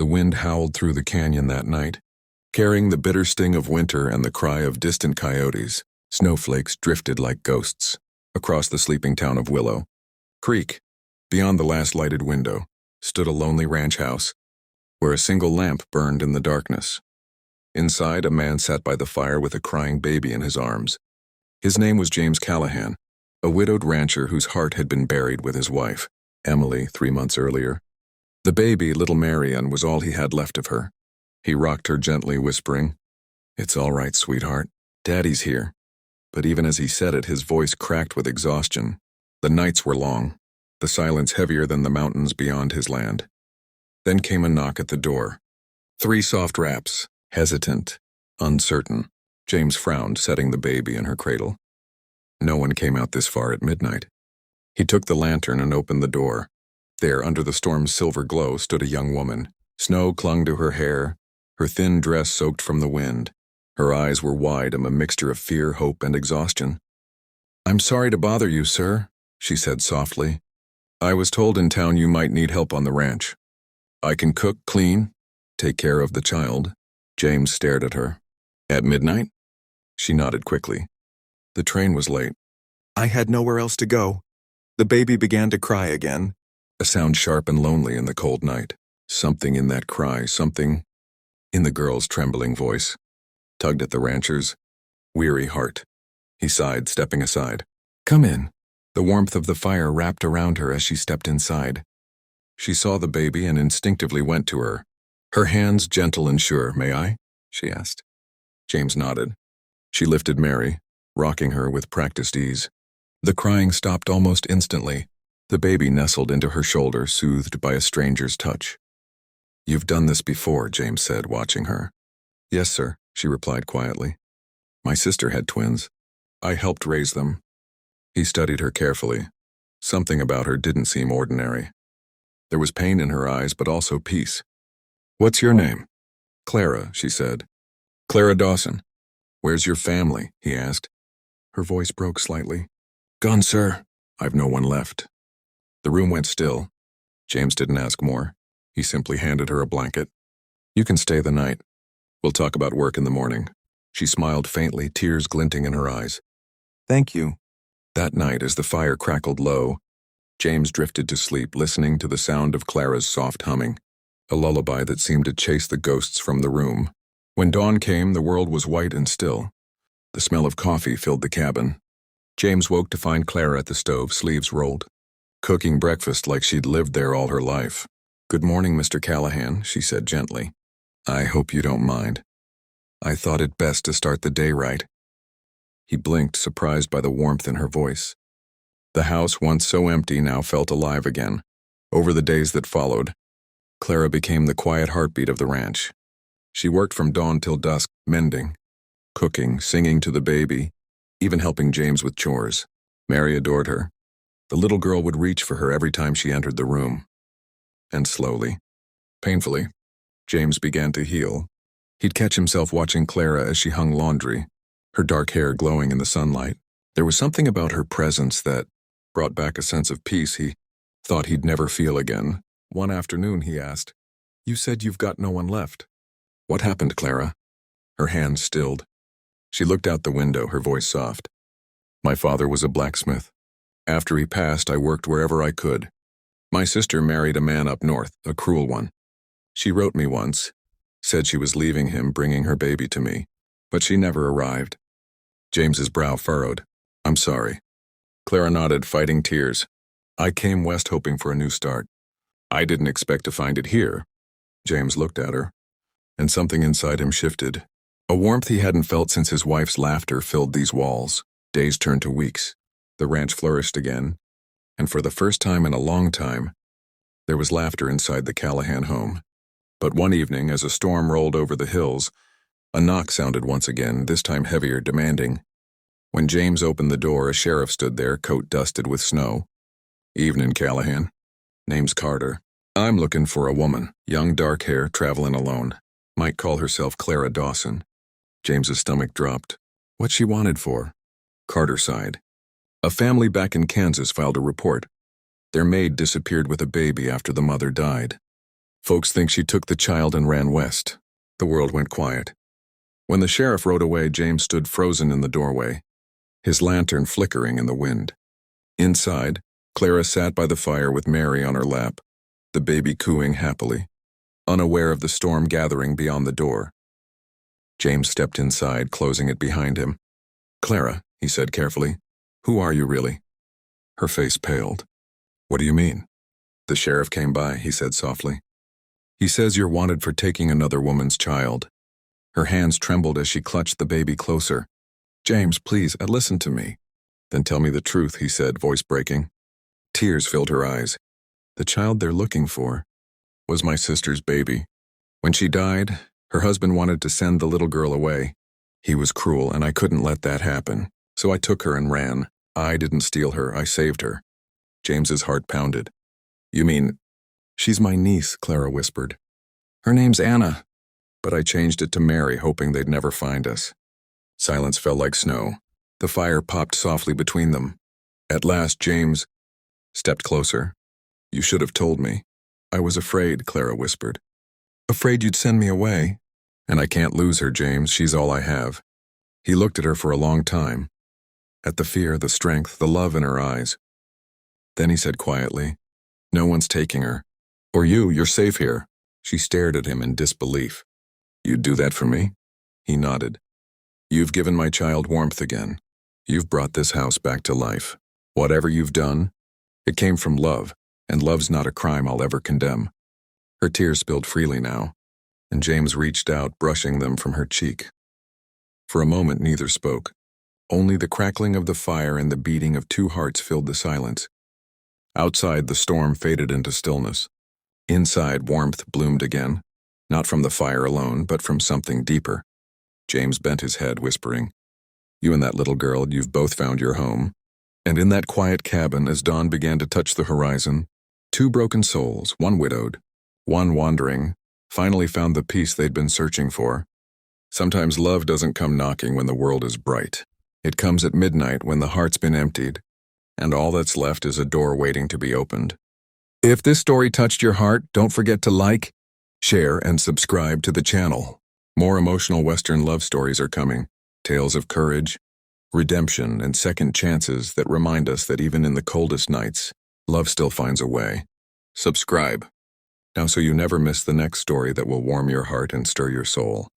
The wind howled through the canyon that night, carrying the bitter sting of winter and the cry of distant coyotes. Snowflakes drifted like ghosts across the sleeping town of Willow Creek. Beyond the last lighted window stood a lonely ranch house, where a single lamp burned in the darkness. Inside, a man sat by the fire with a crying baby in his arms. His name was James Callahan, a widowed rancher whose heart had been buried with his wife, Emily, 3 months earlier. The baby, little Marian, was all he had left of her. He rocked her gently, whispering, "It's all right, sweetheart. Daddy's here." But even as he said it, his voice cracked with exhaustion. The nights were long, the silence heavier than the mountains beyond his land. Then came a knock at the door. 3 soft raps, hesitant, uncertain. James frowned, setting the baby in her cradle. No one came out this far at midnight. He took the lantern and opened the door. There, under the storm's silver glow, stood a young woman. Snow clung to her hair, her thin dress soaked from the wind. Her eyes were wide, a mixture of fear, hope, and exhaustion. "I'm sorry to bother you, sir," she said softly. "I was told in town you might need help on the ranch. I can cook, clean, take care of the child." James stared at her. "At midnight?" She nodded quickly. "The train was late. I had nowhere else to go." The baby began to cry again, a sound sharp and lonely in the cold night. Something in that cry, something in the girl's trembling voice, tugged at the rancher's weary heart. He sighed, stepping aside. "Come in." The warmth of the fire wrapped around her as she stepped inside. She saw the baby and instinctively went to her, her hands gentle and sure. "May I?" she asked. James nodded. She lifted Mary, rocking her with practiced ease. The crying stopped almost instantly. The baby nestled into her shoulder, soothed by a stranger's touch. "You've done this before," James said, watching her. "Yes, sir," she replied quietly. "My sister had twins. I helped raise them." He studied her carefully. Something about her didn't seem ordinary. There was pain in her eyes, but also peace. "What's your name?" "Clara," she said. "Clara Dawson. Where's your family?" he asked. Her voice broke slightly. "Gone, sir. I've no one left." The room went still. James didn't ask more. He simply handed her a blanket. "You can stay the night. We'll talk about work in the morning." She smiled faintly, tears glinting in her eyes. "Thank you." That night, as the fire crackled low, James drifted to sleep, listening to the sound of Clara's soft humming, a lullaby that seemed to chase the ghosts from the room. When dawn came, the world was white and still. The smell of coffee filled the cabin. James woke to find Clara at the stove, sleeves rolled, cooking breakfast like she'd lived there all her life. "Good morning, Mr. Callahan," she said gently. "I hope you don't mind. I thought it best to start the day right." He blinked, surprised by the warmth in her voice. The house, once so empty, now felt alive again. Over the days that followed, Clara became the quiet heartbeat of the ranch. She worked from dawn till dusk, mending, cooking, singing to the baby, even helping James with chores. Mary adored her. The little girl would reach for her every time she entered the room. And slowly, painfully, James began to heal. He'd catch himself watching Clara as she hung laundry, her dark hair glowing in the sunlight. There was something about her presence that brought back a sense of peace he thought he'd never feel again. One afternoon he asked, "You said you've got no one left. What happened, Clara?" Her hands stilled. She looked out the window, her voice soft. "My father was a blacksmith. After he passed, I worked wherever I could. My sister married a man up north, a cruel one. She wrote me once, said she was leaving him, bringing her baby to me, but she never arrived." James's brow furrowed. "I'm sorry." Clara nodded, fighting tears. "I came west hoping for a new start. I didn't expect to find it here." James looked at her, and something inside him shifted. A warmth he hadn't felt since his wife's laughter filled these walls. Days turned to weeks. The ranch flourished again, and for the first time in a long time, there was laughter inside the Callahan home. But one evening, as a storm rolled over the hills, a knock sounded once again, this time heavier, demanding. When James opened the door, a sheriff stood there, coat dusted with snow. "Evening, Callahan. Name's Carter. I'm looking for a woman, young, dark hair, traveling alone. Might call herself Clara Dawson." James's stomach dropped. What she wanted for? Carter sighed. "A family back in Kansas filed a report. Their maid disappeared with a baby after the mother died. Folks think she took the child and ran west. The world went quiet. When the sheriff rode away, James stood frozen in the doorway, his lantern flickering in the wind. Inside, Clara sat by the fire with Mary on her lap, the baby cooing happily, unaware of the storm gathering beyond the door. James stepped inside, closing it behind him. "Clara," he said carefully, "who are you really?" Her face paled. "What do you mean?" "The sheriff came by," he said softly. "He says you're wanted for taking another woman's child." Her hands trembled as she clutched the baby closer. "James, please, listen to me." "Then tell me the truth," he said, voice breaking. Tears filled her eyes. "The child they're looking for was my sister's baby. When she died, her husband wanted to send the little girl away. He was cruel, and I couldn't let that happen. So I took her and ran. I didn't steal her, I saved her." James's heart pounded. "You mean—" "She's my niece," Clara whispered. "Her name's Anna, but I changed it to Mary, hoping they'd never find us." Silence fell like snow. The fire popped softly between them. At last, James stepped closer. "You should have told me." "I was afraid," Clara whispered. "Afraid you'd send me away." "And I can't lose her, James. She's all I have." He looked at her for a long time, at the fear, the strength, the love in her eyes. Then he said quietly, "No one's taking her. Or you're safe here." She stared at him in disbelief. "You'd do that for me?" He nodded. "You've given my child warmth again. You've brought this house back to life. Whatever you've done, it came from love, and love's not a crime I'll ever condemn." Her tears spilled freely now, and James reached out, brushing them from her cheek. For a moment, neither spoke. Only the crackling of the fire and the beating of two hearts filled the silence. Outside, the storm faded into stillness. Inside, warmth bloomed again, not from the fire alone, but from something deeper. James bent his head, whispering, "You and that little girl, you've both found your home." And in that quiet cabin, as dawn began to touch the horizon, two broken souls, one widowed, one wandering, finally found the peace they'd been searching for. Sometimes love doesn't come knocking when the world is bright. It comes at midnight when the heart's been emptied, and all that's left is a door waiting to be opened. If this story touched your heart, don't forget to like, share, and subscribe to the channel. More emotional Western love stories are coming. Tales of courage, redemption, and second chances that remind us that even in the coldest nights, love still finds a way. Subscribe now so you never miss the next story that will warm your heart and stir your soul.